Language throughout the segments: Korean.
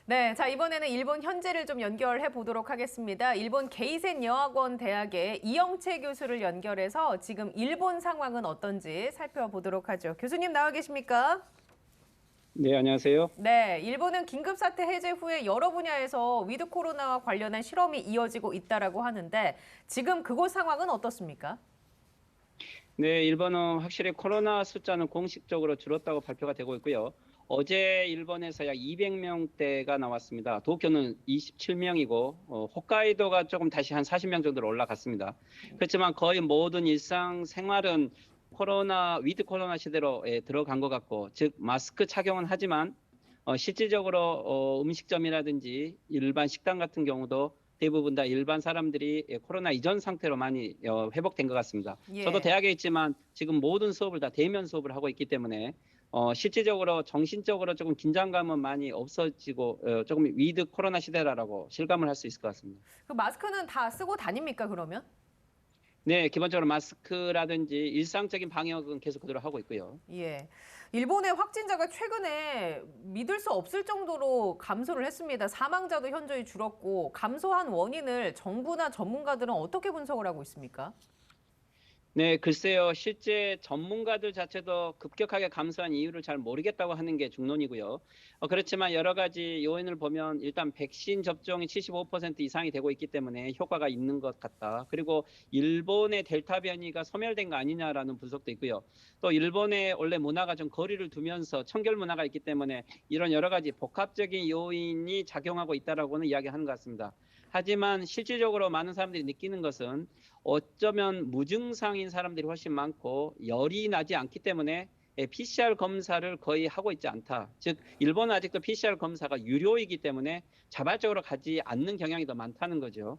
네, 자, 이번에는 일본 현재를 좀 연결해 보도록 하겠습니다. 일본 게이센 여학원 대학의 이영채 교수를 연결해서 지금 일본 상황은 어떤지 살펴보도록 하죠. 교수님 나와 계십니까? 네, 안녕하세요. 네, 일본은 긴급사태 해제 후에 여러 분야에서 위드 코로나와 관련한 실험이 이어지고 있다라고 하는데 지금 그곳 상황은 어떻습니까? 네, 일본은 확실히 코로나 숫자는 공식적으로 줄었다고 발표가 되고 있고요. 어제 일본에서 약 200명대가 나왔습니다. 도쿄는 27명이고, 홋카이도가 조금 다시 한 40명 정도로 올라갔습니다. 그렇지만 거의 모든 일상 생활은 위드 코로나 시대로 들어간 것 같고, 즉, 마스크 착용은 하지만, 실질적으로 음식점이라든지 일반 식당 같은 경우도 대부분 다 일반 사람들이 코로나 이전 상태로 많이 회복된 것 같습니다. 저도 예. 대학에 있지만 지금 모든 수업을 다 대면 수업을 하고 있기 때문에 실질적으로 정신적으로 조금 긴장감은 많이 없어지고 조금 위드 코로나 시대라고 실감을 할 수 있을 것 같습니다. 그 마스크는 다 쓰고 다닙니까, 그러면? 네, 기본적으로 마스크라든지 일상적인 방역은 계속 그대로 하고 있고요. 예. 일본의 확진자가 최근에 믿을 수 없을 정도로 감소를 했습니다. 사망자도 현저히 줄었고, 감소한 원인을 정부나 전문가들은 어떻게 분석을 하고 있습니까? 네, 글쎄요. 실제 전문가들 자체도 급격하게 감소한 이유를 잘 모르겠다고 하는 게 중론이고요. 그렇지만 여러 가지 요인을 보면 일단 백신 접종이 75% 이상이 되고 있기 때문에 효과가 있는 것 같다. 그리고 일본의 델타 변이가 소멸된 거 아니냐라는 분석도 있고요. 또 일본의 원래 문화가 좀 거리를 두면서 청결 문화가 있기 때문에 이런 여러 가지 복합적인 요인이 작용하고 있다라고는 이야기하는 것 같습니다. 하지만 실질적으로 많은 사람들이 느끼는 것은 어쩌면 무증상인 사람들이 훨씬 많고 열이 나지 않기 때문에 PCR 검사를 거의 하고 있지 않다. 즉, 일본은 아직도 PCR 검사가 유료이기 때문에 자발적으로 가지 않는 경향이 더 많다는 거죠.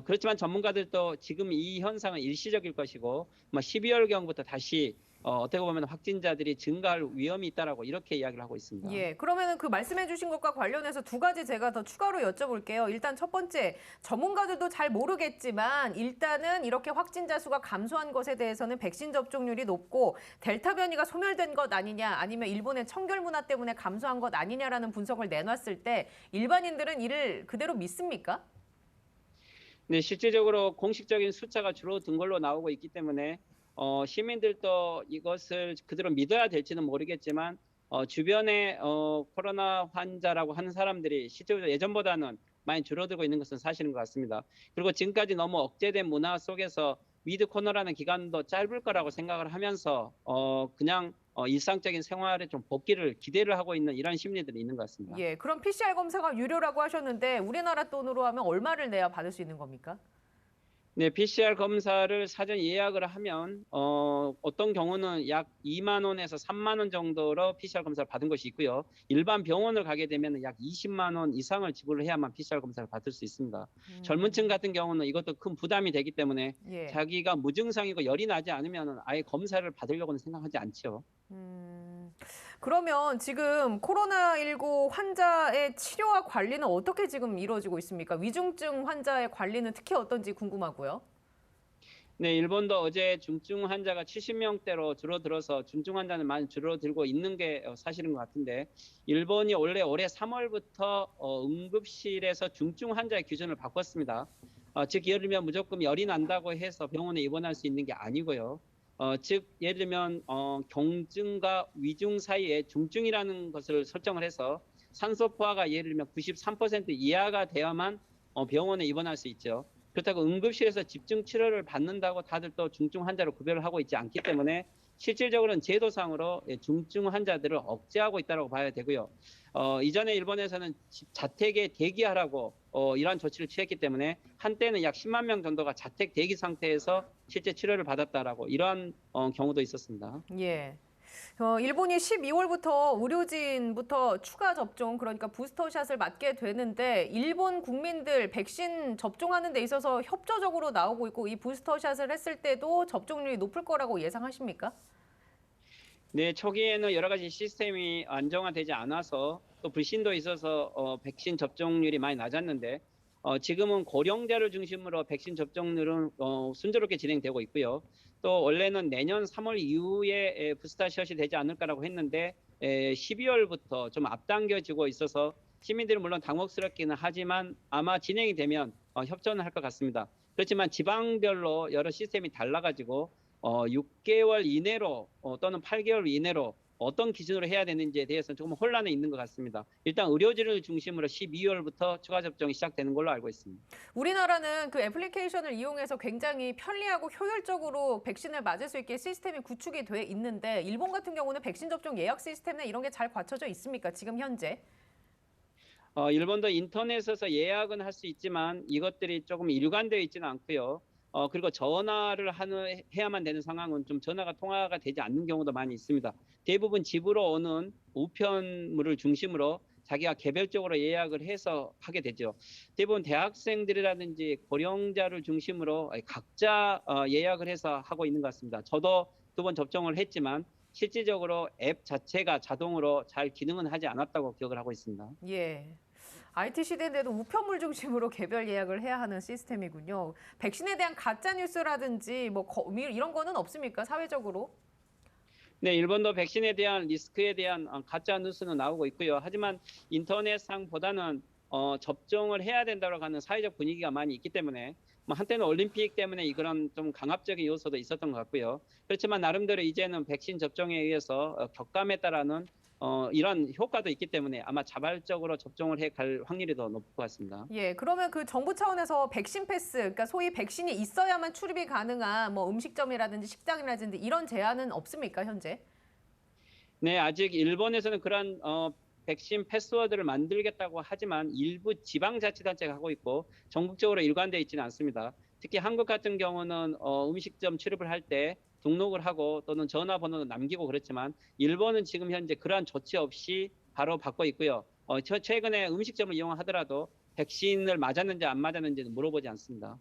그렇지만 전문가들도 지금 이 현상은 일시적일 것이고, 12월경부터 다시 어떻게 보면 확진자들이 증가할 위험이 있다라고 이렇게 이야기를 하고 있습니다. 예, 그러면은 그 말씀해 주신 것과 관련해서 두 가지 제가 더 추가로 여쭤볼게요. 일단 첫 번째, 전문가들도 잘 모르겠지만 일단은 이렇게 확진자 수가 감소한 것에 대해서는 백신 접종률이 높고 델타 변이가 소멸된 것 아니냐 아니면 일본의 청결 문화 때문에 감소한 것 아니냐라는 분석을 내놨을 때 일반인들은 이를 그대로 믿습니까? 네, 실질적으로 공식적인 숫자가 줄어든 걸로 나오고 있기 때문에 시민들도 이것을 그대로 믿어야 될지는 모르겠지만 주변에 코로나 환자라고 하는 사람들이 실제로 예전보다는 많이 줄어들고 있는 것은 사실인 것 같습니다. 그리고 지금까지 너무 억제된 문화 속에서 위드 코너라는 기간도 짧을 거라고 생각을 하면서 그냥 일상적인 생활에 좀 복귀를 기대를 하고 있는 이런 심리들이 있는 것 같습니다. 예, 그럼 PCR 검사가 유료라고 하셨는데 우리나라 돈으로 하면 얼마를 내야 받을 수 있는 겁니까? 네, PCR 검사를 사전 예약을 하면 어떤 경우는 약 2만 원에서 3만 원 정도로 PCR 검사를 받은 것이 있고요. 일반 병원을 가게 되면 약 20만 원 이상을 지불을 해야만 PCR 검사를 받을 수 있습니다. 젊은 층 같은 경우는 이것도 큰 부담이 되기 때문에 예. 자기가 무증상이고 열이 나지 않으면 아예 검사를 받으려고는 생각하지 않죠. 음, 그러면 지금 코로나19 환자의 치료와 관리는 어떻게 지금 이루어지고 있습니까? 위중증 환자의 관리는 특히 어떤지 궁금하고요. 네, 일본도 어제 중증 환자가 70명대로 줄어들어서 중증 환자는 많이 줄어들고 있는 게 사실인 것 같은데, 일본이 원래 올해 3월부터 응급실에서 중증 환자의 기준을 바꿨습니다. 즉, 예를 들면 무조건 열이 난다고 해서 병원에 입원할 수 있는 게 아니고요. 즉, 예를 들면 경증과 위중 사이에 중증이라는 것을 설정을 해서 산소 포화가 예를 들면 93% 이하가 되어야만 병원에 입원할 수 있죠. 그렇다고 응급실에서 집중 치료를 받는다고 다들 또 중증 환자로 구별을 하고 있지 않기 때문에 실질적으로는 제도상으로 중증 환자들을 억제하고 있다고 봐야 되고요. 이전에 일본에서는 자택에 대기하라고 이러한 조치를 취했기 때문에 한때는 약 10만 명 정도가 자택 대기 상태에서 실제 치료를 받았다라고 이러한 경우도 있었습니다. 예. 일본이 12월부터 의료진부터 추가 접종, 그러니까 부스터샷을 맞게 되는데, 일본 국민들 백신 접종하는 데 있어서 협조적으로 나오고 있고, 이 부스터샷을 했을 때도 접종률이 높을 거라고 예상하십니까? 네, 초기에는 여러 가지 시스템이 안정화되지 않아서 또 불신도 있어서 백신 접종률이 많이 낮았는데 지금은 고령자를 중심으로 백신 접종률은 순조롭게 진행되고 있고요. 또 원래는 내년 3월 이후에 부스터샷이 되지 않을까라고 했는데 12월부터 좀 앞당겨지고 있어서 시민들은 물론 당혹스럽기는 하지만 아마 진행이 되면 협조는 할 것 같습니다. 그렇지만 지방별로 여러 시스템이 달라가지고 6개월 이내로 또는 8개월 이내로 어떤 기준으로 해야 되는지에 대해서는 조금 혼란이 있는 것 같습니다. 일단 의료진을 중심으로 12월부터 추가 접종이 시작되는 걸로 알고 있습니다. 우리나라는 그 애플리케이션을 이용해서 굉장히 편리하고 효율적으로 백신을 맞을 수 있게 시스템이 구축이 돼 있는데 일본 같은 경우는 백신 접종 예약 시스템이나 이런 게 잘 갖춰져 있습니까? 지금 현재? 일본도 인터넷에서 예약은 할 수 있지만 이것들이 조금 일관되어 있지는 않고요. 그리고 전화를 해야만 되는 상황은 좀 전화가 통화가 되지 않는 경우도 많이 있습니다. 대부분 집으로 오는 우편물을 중심으로 자기가 개별적으로 예약을 해서 하게 되죠. 대부분 대학생들이라든지 고령자를 중심으로 각자 예약을 해서 하고 있는 것 같습니다. 저도 2번 접종을 했지만 실질적으로 앱 자체가 자동으로 잘 기능은 하지 않았다고 기억을 하고 있습니다. 예. IT 시대인데도 우편물 중심으로 개별 예약을 해야 하는 시스템이군요. 백신에 대한 가짜 뉴스라든지 뭐 이런 거는 없습니까? 사회적으로? 네, 일본도 백신에 대한 리스크에 대한 가짜 뉴스는 나오고 있고요. 하지만 인터넷상보다는 접종을 해야 된다고 하는 사회적 분위기가 많이 있기 때문에 뭐 한때는 올림픽 때문에 그런 좀 강압적인 요소도 있었던 것 같고요. 그렇지만 나름대로 이제는 백신 접종에 의해서 격감에 따라는 이런 효과도 있기 때문에 아마 자발적으로 접종을 해 갈 확률이 더 높을 것 같습니다. 예, 그러면 그 정부 차원에서 백신 패스, 그러니까 소위 백신이 있어야만 출입이 가능한 뭐 음식점이라든지 식당이라든지 이런 제한은 없습니까, 현재? 네, 아직 일본에서는 그런 백신 패스워드를 만들겠다고 하지만 일부 지방자치단체가 하고 있고 전국적으로 일관되어 있지는 않습니다. 특히 한국 같은 경우는 음식점 출입을 할 때 등록을 하고 또는 전화번호를 남기고 그렇지만 일본은 지금 현재 그러한 조치 없이 바로 받고 있고요. 최근에 음식점을 이용하더라도 백신을 맞았는지 안 맞았는지는 물어보지 않습니다.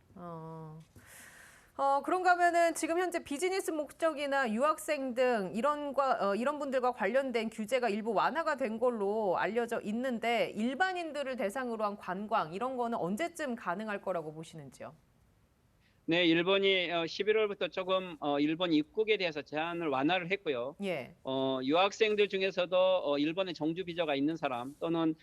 그런가 하면은 지금 현재 비즈니스 목적이나 유학생 등 이런 분들과 관련된 규제가 일부 완화가 된 걸로 알려져 있는데 일반인들을 대상으로 한 관광 이런 거는 언제쯤 가능할 거라고 보시는지요? 네, 일본이 11월부터 조금 일본 입국에 대해서 제한을 완화를 했고요. 예. 유학생들 중에서도 일본의 정주 비자가 있는 사람 또는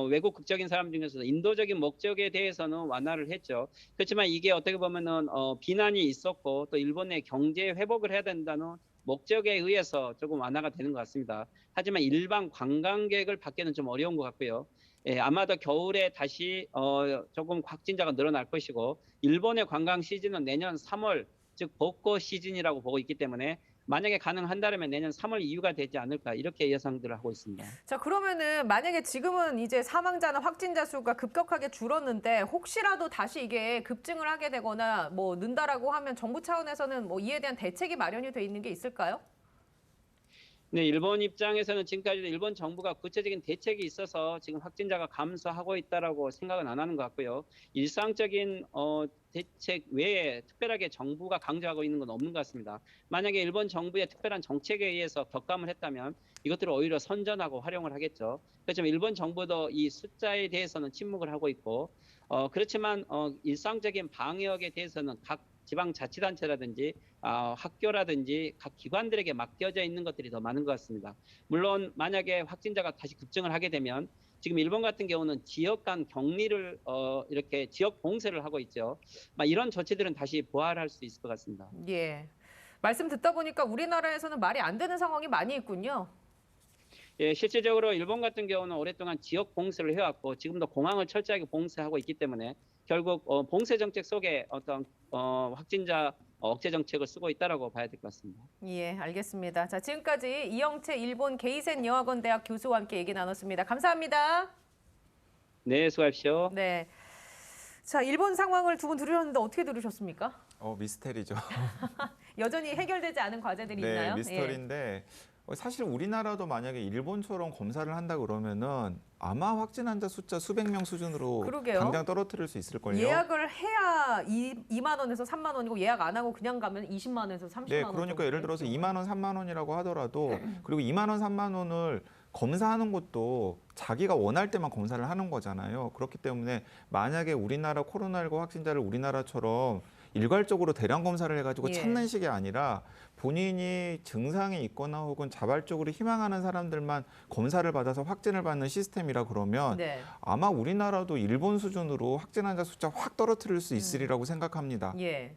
외국 국적인 사람 중에서도 인도적인 목적에 대해서는 완화를 했죠. 그렇지만 이게 어떻게 보면은 비난이 있었고 또 일본의 경제 회복을 해야 된다는 목적에 의해서 조금 완화가 되는 것 같습니다. 하지만 일반 관광객을 받기는 좀 어려운 것 같고요. 예, 아마도 겨울에 다시 조금 확진자가 늘어날 것이고 일본의 관광 시즌은 내년 3월 즉 벚꽃 시즌이라고 보고 있기 때문에 만약에 가능한다면 내년 3월 이후가 되지 않을까 이렇게 예상들을 하고 있습니다. 자, 그러면은 만약에 지금은 이제 사망자나 확진자 수가 급격하게 줄었는데 혹시라도 다시 이게 급증을 하게 되거나 뭐 는다라고 하면 정부 차원에서는 뭐 이에 대한 대책이 마련이 돼 있는 게 있을까요? 네, 일본 입장에서는 지금까지도 일본 정부가 구체적인 대책이 있어서 지금 확진자가 감소하고 있다라고 생각은 안 하는 것 같고요. 일상적인 대책 외에 특별하게 정부가 강조하고 있는 건 없는 것 같습니다. 만약에 일본 정부의 특별한 정책에 의해서 격감을 했다면 이것들을 오히려 선전하고 활용을 하겠죠. 그렇지만 일본 정부도 이 숫자에 대해서는 침묵을 하고 있고 그렇지만 일상적인 방역에 대해서는 각 지방자치단체라든지 학교라든지 각 기관들에게 맡겨져 있는 것들이 더 많은 것 같습니다. 물론 만약에 확진자가 다시 급증을 하게 되면 지금 일본 같은 경우는 지역 간 격리를 이렇게 지역 봉쇄를 하고 있죠. 이런 조치들은 다시 부활할 수 있을 것 같습니다. 예. 말씀 듣다 보니까 우리나라에서는 말이 안 되는 상황이 많이 있군요. 예, 실질적으로 일본 같은 경우는 오랫동안 지역 봉쇄를 해왔고 지금도 공항을 철저하게 봉쇄하고 있기 때문에 결국 봉쇄 정책 속에 어떤 확진자 억제 정책을 쓰고 있다라고 봐야 될 것 같습니다. 예, 알겠습니다. 자, 지금까지 이영채 일본 게이센 여학원 대학 교수와 함께 얘기 나눴습니다. 감사합니다. 네, 수고하십시오. 네. 자, 일본 상황을 두 분 들으셨는데 어떻게 들으셨습니까? 미스테리죠. 여전히 해결되지 않은 과제들이 네, 있나요? 미스터리인데 사실 우리나라도 만약에 일본처럼 검사를 한다 그러면은 아마 확진 환자 숫자 수백 명 수준으로 그러게요. 당장 떨어뜨릴 수 있을걸요. 예약을 해야 2만 원에서 3만 원이고 예약 안 하고 그냥 가면 20만 원에서 30만 원. 네, 그러니까 예를 들어서 2만 원, 3만 원이라고 하더라도 그리고 2만 원, 3만 원을 검사하는 것도 자기가 원할 때만 검사를 하는 거잖아요. 그렇기 때문에 만약에 우리나라 코로나19 확진자를 우리나라처럼 일괄적으로 대량 검사를 해가지고 예. 찾는 식이 아니라 본인이 증상이 있거나 혹은 자발적으로 희망하는 사람들만 검사를 받아서 확진을 받는 시스템이라 그러면 네. 아마 우리나라도 일본 수준으로 확진 환자 숫자 확 떨어뜨릴 수 있으리라고 생각합니다. 예.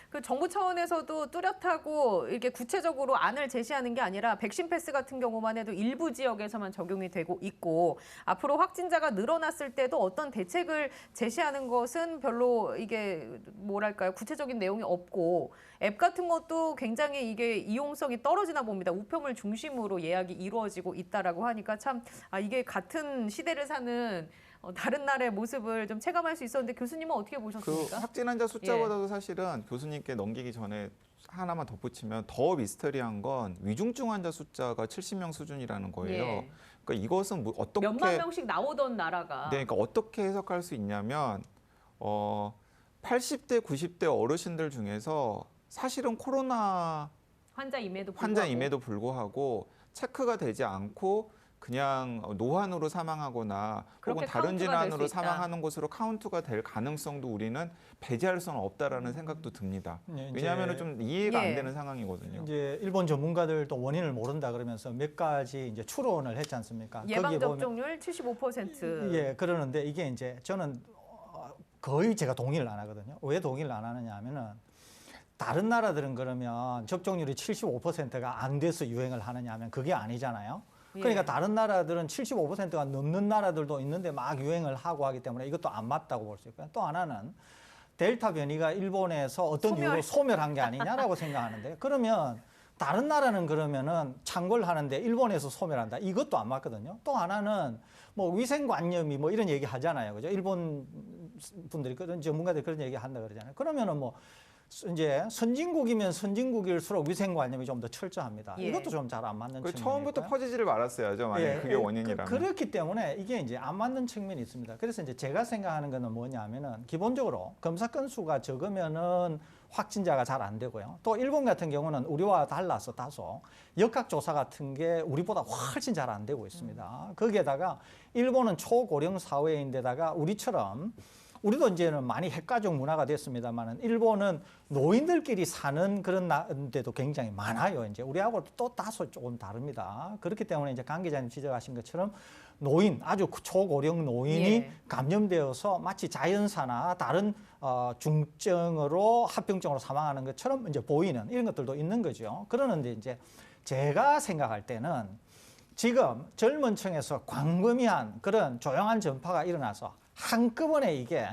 그 정부 차원에서도 뚜렷하고 이렇게 구체적으로 안을 제시하는 게 아니라 백신 패스 같은 경우만 해도 일부 지역에서만 적용이 되고 있고 앞으로 확진자가 늘어났을 때도 어떤 대책을 제시하는 것은 별로 이게 뭐랄까요 구체적인 내용이 없고 앱 같은 것도 굉장히 이게 이용성이 떨어지나 봅니다. 우편물 중심으로 예약이 이루어지고 있다라고 하니까 참 이게 같은 시대를 사는 다른 나라의 모습을 좀 체감할 수 있었는데 교수님은 어떻게 그 보셨습니까? 확진 환자 숫자보다도 사실은 교수님께 넘기기 전에 하나만 덧붙이면 더 미스터리한 건 위중증 환자 숫자가 70명 수준이라는 거예요. 예. 그러니까 이것은 뭐 어떻게 몇만 명씩 나오던 나라가 네, 그러니까 어떻게 해석할 수 있냐면 80대, 90대 어르신들 중에서 사실은 코로나 환자임에도 불구하고 체크가 되지 않고 그냥 노환으로 사망하거나 혹은 다른 질환으로 사망하는 것으로 카운트가 될 가능성도 우리는 배제할 수는 없다라는 생각도 듭니다. 네, 왜냐하면 좀 이해가 예. 안 되는 상황이거든요. 이제 일본 전문가들도 원인을 모른다 그러면서 몇 가지 이제 추론을 했지 않습니까? 예방 거기에 보면 접종률 75%. 예, 그러는데 이게 이제 저는 거의 제가 동의를 안 하거든요. 왜 동의를 안 하느냐 하면은 다른 나라들은 그러면 접종률이 75%가 안 돼서 유행을 하느냐 하면 그게 아니잖아요. 그러니까 예. 다른 나라들은 75%가 넘는 나라들도 있는데 막 유행을 하고 하기 때문에 이것도 안 맞다고 볼 수 있고요. 또 하나는 델타 변이가 일본에서 어떤 이유로 소멸한 게 아니냐라고 생각하는데 그러면 다른 나라는 그러면은 창궐하는데 일본에서 소멸한다. 이것도 안 맞거든요. 또 하나는 뭐 위생관념이 뭐 이런 얘기 하잖아요. 그죠? 일본 분들이 그런 전문가들이 그런 얘기 한다 그러잖아요. 그러면은 뭐 이제 선진국이면 선진국일수록 위생관념이 좀 더 철저합니다. 예. 이것도 좀 잘 안 맞는 측면이 처음부터 있고요. 퍼지지를 말았어야죠. 만약에 그게 원인이라면. 그렇기 때문에 이게 이제 안 맞는 측면이 있습니다. 그래서 이제 제가 생각하는 거는 뭐냐면은 기본적으로 검사 건수가 적으면은 확진자가 잘 안 되고요. 또 일본 같은 경우는 우리와 달라서 다소 역학조사 같은 게 우리보다 훨씬 잘 안 되고 있습니다. 거기에다가 일본은 초고령 사회인데다가 우리처럼 우리도 이제는 많이 핵가족 문화가 됐습니다만은 일본은 노인들끼리 사는 그런 데도 굉장히 많아요. 이제 우리하고 또 다소 조금 다릅니다. 그렇기 때문에 이제 강 기자님 지적하신 것처럼 노인, 아주 초고령 노인이 예. 감염되어서 마치 자연사나 다른 중증으로 합병증으로 사망하는 것처럼 이제 보이는 이런 것들도 있는 거죠. 그러는데 이제 제가 생각할 때는 지금 젊은 층에서 광범위한 그런 조용한 전파가 일어나서 한꺼번에 이게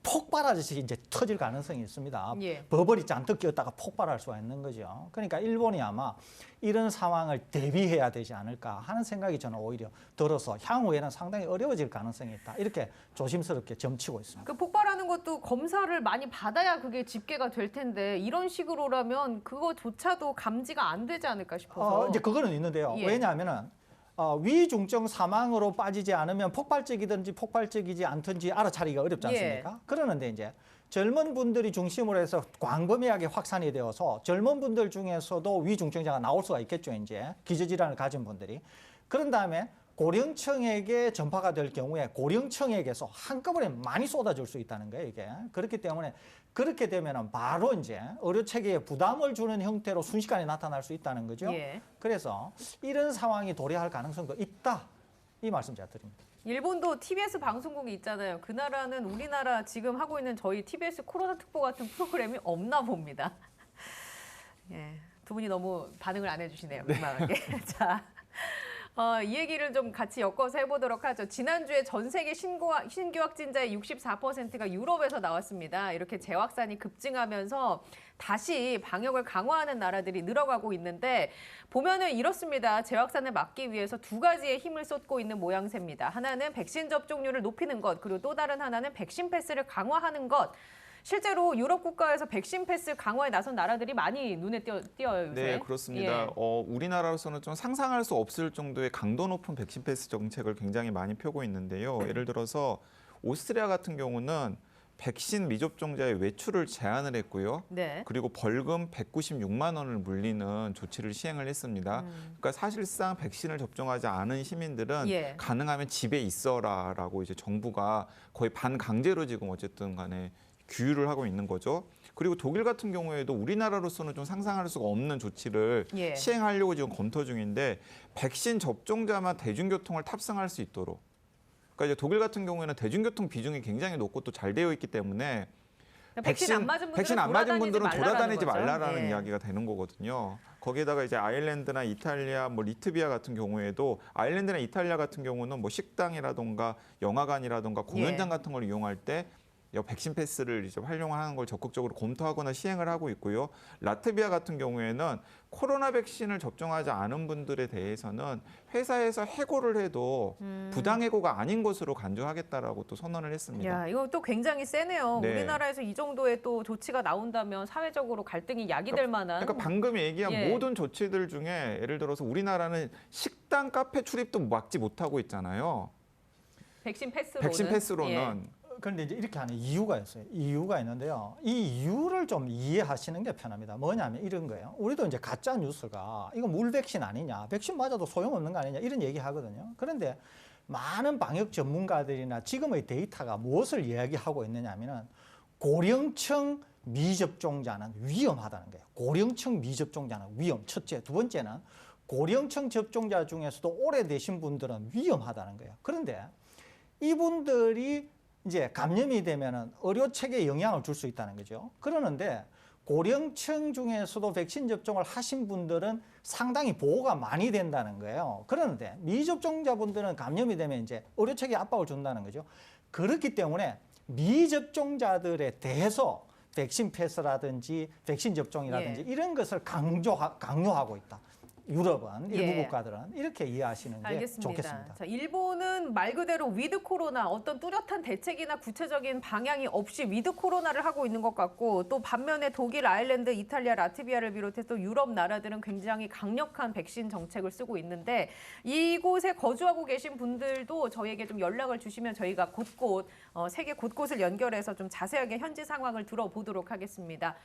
폭발하듯이 이제 터질 가능성이 있습니다. 예. 버블이 잔뜩 끼었다가 폭발할 수가 있는 거죠. 그러니까 일본이 아마 이런 상황을 대비해야 되지 않을까 하는 생각이 저는 오히려 들어서 향후에는 상당히 어려워질 가능성이 있다. 이렇게 조심스럽게 점치고 있습니다. 그 폭발하는 것도 검사를 많이 받아야 그게 집계가 될 텐데 이런 식으로라면 그거조차도 감지가 안 되지 않을까 싶어서. 이제 그거는 있는데요. 예. 왜냐하면은 위중증 사망으로 빠지지 않으면 폭발적이든지 폭발적이지 않든지 알아차리기가 어렵지 않습니까? 그러는데 이제 젊은 분들이 중심으로 해서 광범위하게 확산이 되어서 젊은 분들 중에서도 위중증자가 나올 수가 있겠죠. 이제 기저질환을 가진 분들이. 그런 다음에 고령층에게 전파가 될 경우에 고령층에게서 한꺼번에 많이 쏟아질 수 있다는 거예요, 이게. 그렇기 때문에 그렇게 되면은 바로 이제 의료 체계에 부담을 주는 형태로 순식간에 나타날 수 있다는 거죠. 예. 그래서 이런 상황이 도래할 가능성도 있다. 이 말씀 제가 드립니다. 일본도 TBS 방송국이 있잖아요. 그 나라는 우리나라 지금 하고 있는 저희 TBS 코로나 특보 같은 프로그램이 없나 봅니다. 예, 두 분이 너무 반응을 안 해주시네요. 민망하게. 자. 이 얘기를 좀 같이 엮어서 해보도록 하죠. 지난주에 전 세계 신규 확진자의 64%가 유럽에서 나왔습니다. 이렇게 재확산이 급증하면서 다시 방역을 강화하는 나라들이 늘어가고 있는데 보면은 이렇습니다. 재확산을 막기 위해서 두 가지의 힘을 쏟고 있는 모양새입니다. 하나는 백신 접종률을 높이는 것, 그리고 또 다른 하나는 백신 패스를 강화하는 것. 실제로 유럽 국가에서 백신 패스 강화에 나선 나라들이 많이 눈에 띄어요, 요새. 네, 그렇습니다. 예. 우리나라로서는 좀 상상할 수 없을 정도의 강도 높은 백신 패스 정책을 굉장히 많이 펴고 있는데요. 예를 들어서 오스트리아 같은 경우는 백신 미접종자의 외출을 제한을 했고요. 네. 그리고 벌금 196만 원을 물리는 조치를 시행을 했습니다. 그러니까 사실상 백신을 접종하지 않은 시민들은 예. 가능하면 집에 있어라라고 이제 정부가 거의 반강제로 지금 어쨌든 간에 규율을 하고 있는 거죠. 그리고 독일 같은 경우에도 우리나라로서는 좀 상상할 수가 없는 조치를 예. 시행하려고 지금 검토 중인데 백신 접종자만 대중교통을 탑승할 수 있도록. 그러니까 이제 독일 같은 경우에는 대중교통 비중이 굉장히 높고 또 잘 되어 있기 때문에 백신 안 맞은 분들은 백신 안 맞은 분들은 돌아다니지 거죠. 말라라는 예. 이야기가 되는 거거든요. 거기에다가 이제 아일랜드나 이탈리아, 뭐 리트비아 같은 경우에도 아일랜드나 이탈리아 같은 경우는 뭐 식당이라던가 영화관이라던가 공연장 예. 같은 걸 이용할 때 백신 패스를 이제 활용하는 걸 적극적으로 검토하거나 시행을 하고 있고요. 라트비아 같은 경우에는 코로나 백신을 접종하지 않은 분들에 대해서는 회사에서 해고를 해도 부당해고가 아닌 것으로 간주하겠다라고 또 선언을 했습니다. 야, 이거 또 굉장히 세네요. 네. 우리나라에서 이 정도의 또 조치가 나온다면 사회적으로 갈등이 야기될 만한. 그러니까 방금 얘기한 예. 모든 조치들 중에 예를 들어서 우리나라는 식당, 카페 출입도 막지 못하고 있잖아요. 백신 패스로는. 백신 패스로는. 예. 그런데 이제 이렇게 하는 이유가 있어요. 이유가 있는데요. 이 이유를 좀 이해하시는 게 편합니다. 뭐냐면 이런 거예요. 우리도 이제 가짜 뉴스가 이거 물 백신 아니냐, 백신 맞아도 소용없는 거 아니냐 이런 얘기 하거든요. 그런데 많은 방역 전문가들이나 지금의 데이터가 무엇을 이야기하고 있느냐면은 고령층 미접종자는 위험하다는 거예요. 고령층 미접종자는 위험. 첫째, 두 번째는 고령층 접종자 중에서도 오래되신 분들은 위험하다는 거예요. 그런데 이분들이 이제 감염이 되면은 의료 체계에 영향을 줄 수 있다는 거죠. 그러는데 고령층 중에서도 백신 접종을 하신 분들은 상당히 보호가 많이 된다는 거예요. 그러는데 미접종자분들은 감염이 되면 이제 의료 체계에 압박을 준다는 거죠. 그렇기 때문에 미접종자들에 대해서 백신 패스라든지 백신 접종이라든지 예. 이런 것을 강요하고 있다. 유럽은 일부 예. 국가들은 이렇게 이해하시는 게 알겠습니다. 좋겠습니다. 자, 일본은 말 그대로 위드 코로나 어떤 뚜렷한 대책이나 구체적인 방향이 없이 위드 코로나를 하고 있는 것 같고 또 반면에 독일, 아일랜드, 이탈리아, 라트비아를 비롯해서 유럽 나라들은 굉장히 강력한 백신 정책을 쓰고 있는데 이곳에 거주하고 계신 분들도 저희에게 좀 연락을 주시면 저희가 곳곳 세계 곳곳을 연결해서 좀 자세하게 현지 상황을 들어보도록 하겠습니다.